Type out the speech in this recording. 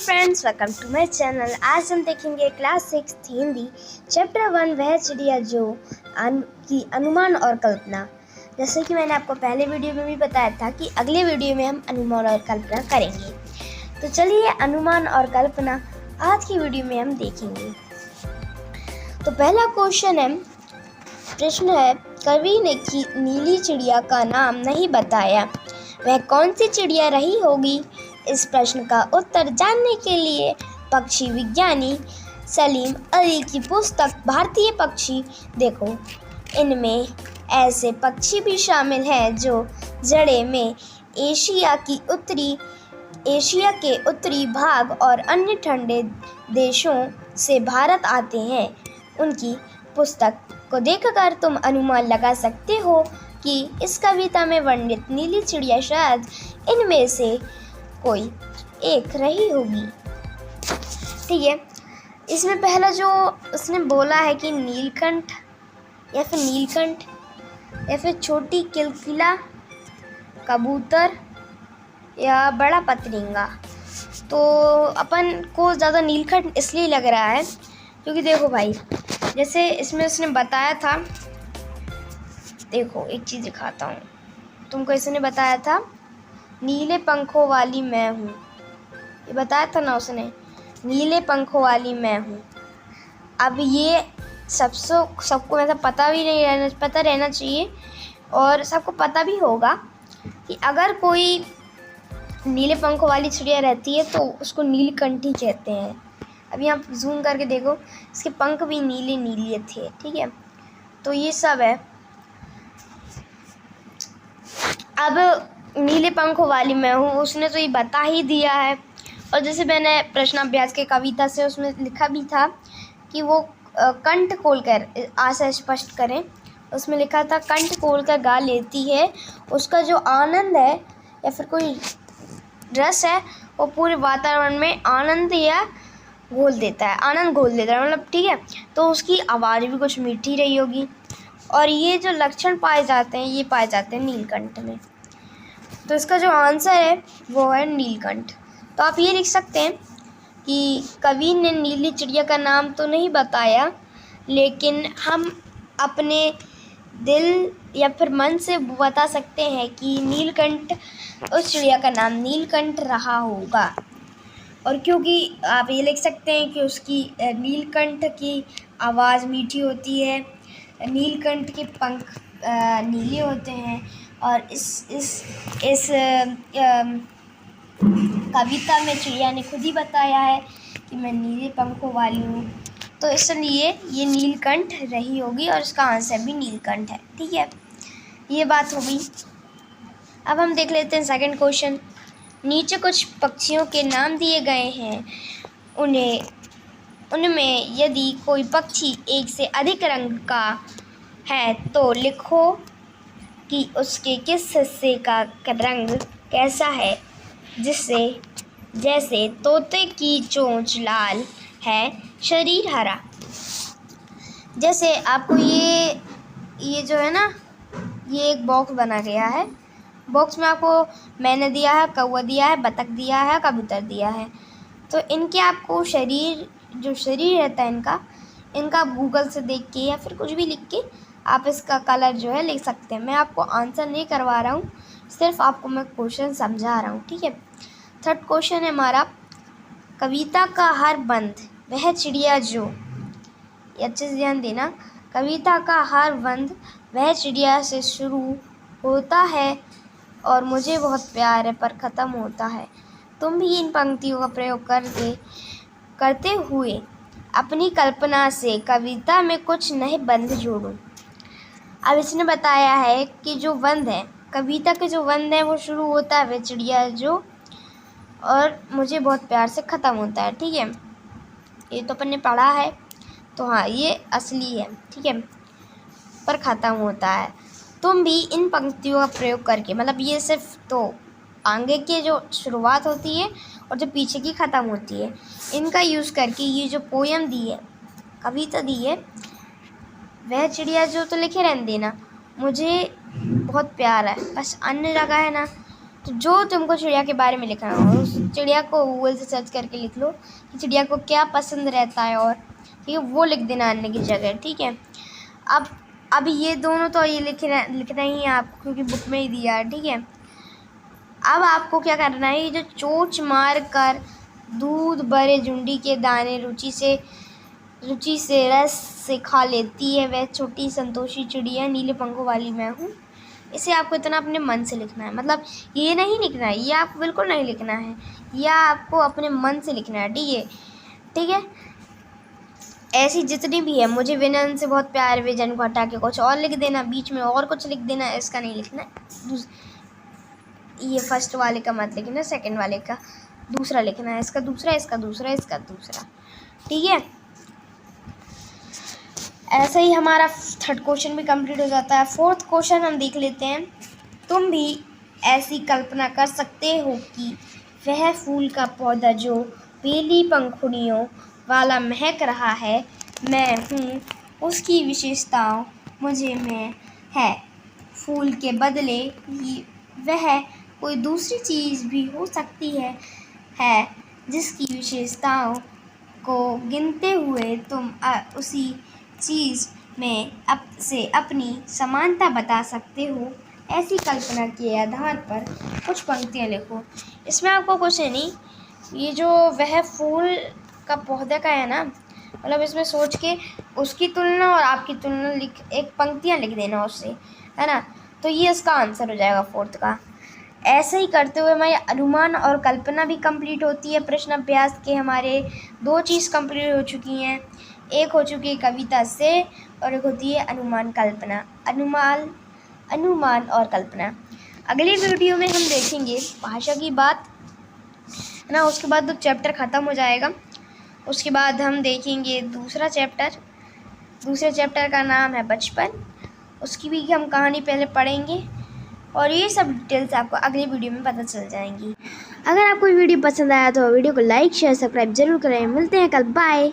Friends, welcome to my channel. आज हम देखेंगे क्लास 6 हिंदी चैप्टर 1 वह चिड़िया जो की अनुमान और कल्पना। जैसे कि मैंने आपको पहले वीडियो में भी बताया था कि अगले वीडियो में हम अनुमान और कल्पना करेंगे। तो चलिए अनुमान और कल्पना आज की वीडियो में हम देखेंगे। तो पहला प्रश्न है, कवि ने नीली चिड़िया का नाम नहीं बताया, वह कौन सी चिड़िया रही होगी? इस प्रश्न का उत्तर जानने के लिए पक्षी विज्ञानी सलीम अली की पुस्तक भारतीय पक्षी देखो। इनमें ऐसे पक्षी भी शामिल हैं जो जड़े में एशिया के उत्तरी भाग और अन्य ठंडे देशों से भारत आते हैं। उनकी पुस्तक को देखकर तुम अनुमान लगा सकते हो कि इस कविता में वर्णित नीली चिड़िया शायद इनमें से कोई एक रही होगी। ठीक है, इसमें पहला जो उसने बोला है कि नीलकंठ या फिर छोटी किलकिला, कबूतर या बड़ा पतरिंगा। तो अपन को ज़्यादा नीलकंठ इसलिए लग रहा है क्योंकि देखो भाई, जैसे इसमें उसने बताया था, देखो एक चीज़ दिखाता हूँ तुमको। इसने बताया था नीले पंखों वाली मैं हूँ, ये बताया था ना उसने, नीले पंखों वाली मैं हूँ। अब ये सबको ऐसा पता रहना चाहिए और सबको पता भी होगा कि अगर कोई नीले पंखों वाली चिड़िया रहती है तो उसको नीलकंठी कहते हैं। अब यहाँ जूम करके देखो, इसके पंख भी नीले थे। ठीक है, तो ये सब है। अब नीले पंखों वाली मैं हूँ, उसने तो ये बता ही दिया है। और जैसे मैंने प्रश्नाभ्यास के कविता से उसमें लिखा भी था कि वो कंठ खोलकर आशा स्पष्ट करें। उसमें लिखा था कंठ खोलकर गा लेती है, उसका जो आनंद है या फिर कोई रस है वो पूरे वातावरण में आनंद घोल देता है, मतलब। ठीक है, तो उसकी आवाज़ भी कुछ मीठी रही होगी। और ये जो लक्षण पाए जाते हैं, ये पाए जाते हैं नीलकंठ में। तो इसका जो आंसर है वो है नीलकंठ। तो आप ये लिख सकते हैं कि कवि ने नीली चिड़िया का नाम तो नहीं बताया, लेकिन हम अपने दिल या फिर मन से बता सकते हैं कि नीलकंठ, उस चिड़िया का नाम नीलकंठ रहा होगा। और क्योंकि आप ये लिख सकते हैं कि उसकी नीलकंठ की आवाज़ मीठी होती है, नीलकंठ के पंख नीले होते हैं। और इस कविता में चिड़िया ने खुद ही बताया है कि मैं नीले पंखों वाली हूँ, तो इसलिए ये नीलकंठ रही होगी और इसका आंसर भी नीलकंठ है। ठीक है, ये बात हो गई। अब हम देख लेते हैं सेकंड क्वेश्चन। नीचे कुछ पक्षियों के नाम दिए गए हैं, उनमें यदि कोई पक्षी एक से अधिक रंग का है तो लिखो कि उसके किस हिस्से का रंग कैसा है। जैसे तोते की चोंच लाल है, शरीर हरा। जैसे आपको ये जो है ना, ये एक बॉक्स बना गया है। बॉक्स में आपको मैंने दिया है, कौवा दिया है, बतख दिया है, कबूतर दिया है। तो इनके आपको शरीर रहता है इनका गूगल से देख के या फिर कुछ भी लिख के आप इसका कलर जो है लिख सकते हैं। मैं आपको आंसर नहीं करवा रहा हूँ, सिर्फ आपको मैं क्वेश्चन समझा रहा हूँ। ठीक है, थर्ड क्वेश्चन है हमारा, कविता का हर बंद वह चिड़िया जो, अच्छे से ध्यान देना, कविता का हर बंद वह चिड़िया से शुरू होता है और मुझे बहुत प्यार है पर ख़त्म होता है। तुम भी इन पंक्तियों का प्रयोग करते हुए अपनी कल्पना से कविता में कुछ नए बंद जोड़ो। अब इसने बताया है कि जो बंद है, कविता के जो बंद है वो शुरू होता है वह चिड़िया जो, और मुझे बहुत प्यार से ख़त्म होता है। ठीक है, ये तो अपन ने पढ़ा है, तो हाँ ये असली है। ठीक है, पर ख़त्म होता है। तुम भी इन पंक्तियों का प्रयोग करके, मतलब ये सिर्फ तो आगे की जो शुरुआत होती है और जो पीछे की ख़त्म होती है, इनका यूज़ करके ये जो पोयम दी है, कविता दी है, वह चिड़िया जो, तो लिखे रहने देना, मुझे बहुत प्यार है, बस अन्य जगह है ना तो जो तुमको चिड़िया के बारे में लिखना हो उस चिड़िया को गूगल से सर्च करके लिख लो कि चिड़िया को क्या पसंद रहता है, और ठीक है वो लिख देना अन्य की जगह। ठीक है, अब ये दोनों तो ये लिखना ही है आपको, क्योंकि बुक में ही दिया है। ठीक है, अब आपको क्या करना है, ये जो चोंच मार कर दूध भरे झुंडी के दाने रुचि से रस से खा लेती है, वह छोटी संतोषी चिड़िया नीले पंखों वाली मैं हूँ। इसे आपको इतना अपने मन से लिखना है, मतलब ये नहीं लिखना है, ये आपको बिल्कुल नहीं लिखना है, यह आपको अपने मन से लिखना है। ठीक है, ठीक है। ऐसी जितनी भी है, मुझे विनन से बहुत प्यार विजन को हटा के कुछ और लिख देना, बीच में और कुछ लिख देना, इसका नहीं लिखना है। ये फर्स्ट वाले का मत लिखना, सेकंड वाले का दूसरा लिखना है, इसका दूसरा, इसका दूसरा, इसका दूसरा। ठीक है, ऐसे ही हमारा थर्ड क्वेश्चन भी कंप्लीट हो जाता है। फोर्थ क्वेश्चन हम देख लेते हैं। तुम भी ऐसी कल्पना कर सकते हो कि वह फूल का पौधा जो पीली पंखुड़ियों वाला महक रहा है, मैं हूँ, उसकी विशेषताओं मुझे में है। फूल के बदले वह कोई दूसरी चीज़ भी हो सकती है जिसकी विशेषताओं को गिनते हुए तुम उसी चीज़ में से अपनी समानता बता सकते हो। ऐसी कल्पना के आधार पर कुछ पंक्तियाँ लिखो। इसमें आपको कुछ है नहीं, ये जो वह फूल का पौधा का है ना, मतलब इसमें सोच के उसकी तुलना और आपकी तुलना एक पंक्तियाँ लिख देना उससे, है ना। तो ये इसका आंसर हो जाएगा फोर्थ का। ऐसे ही करते हुए हमारे अनुमान और कल्पना भी कंप्लीट होती है। प्रश्न अभ्यास के हमारे 2 चीज़ कंप्लीट हो चुकी हैं। एक हो चुकी है कविता से, और एक होती है अनुमान कल्पना, अनुमान और कल्पना। अगली वीडियो में हम देखेंगे भाषा की बात, है ना। उसके बाद 2 चैप्टर ख़त्म हो जाएगा। उसके बाद हम देखेंगे दूसरा चैप्टर। दूसरे चैप्टर का नाम है बचपन, उसकी भी हम कहानी पहले पढ़ेंगे, और ये सब डिटेल्स आपको अगली वीडियो में पता चल जाएंगी। अगर आपको वीडियो पसंद आया तो वीडियो को लाइक शेयर सब्सक्राइब जरूर करें। मिलते हैं कल, बाय।